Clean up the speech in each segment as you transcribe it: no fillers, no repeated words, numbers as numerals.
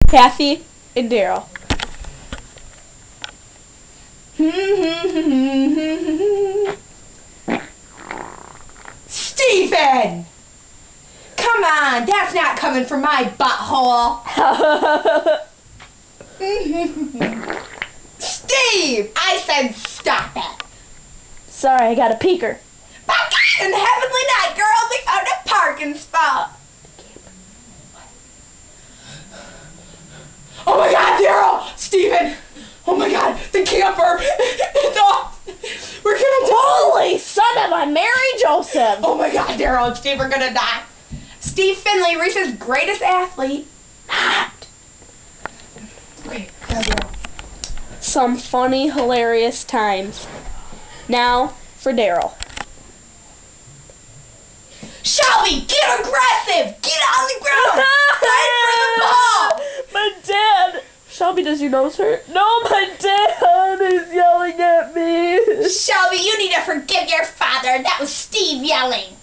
Kathy and Daryl. Stephen! Come on, that's not coming from my butthole. Steve! I said stop it. Sorry, I got a peeker. My God, in the heavenly night, girl, we found a parking spot. Oh my God, Daryl! Stephen! Oh my God, the camper! No! We're gonna die! Holy son of a Mary Joseph! Oh my God, Daryl and Steve are gonna die. Steve Finley, Reese's greatest athlete. Not. Okay, now Daryl. Some funny, hilarious times. Now for Daryl. Shelby, get aggressive! Get on the ground! Fight for the ball! My dad! Shelby, does your nose hurt? No, my dad is yelling at me. Shelby, you need to forgive your father. That was Steve yelling.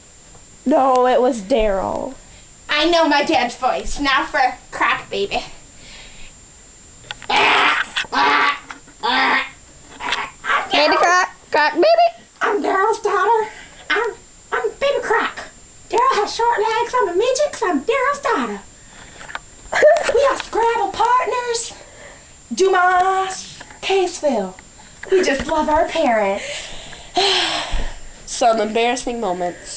No, it was Daryl. I know my dad's voice. Now for Croc Baby. Baby Croc, baby. I'm Daryl's daughter. I'm Baby Croc. Daryl has short legs. I'm a midget 'cause I'm Daryl's daughter. We are Scrabble partners. Dumas, Caseville. We just love our parents. Some embarrassing moments.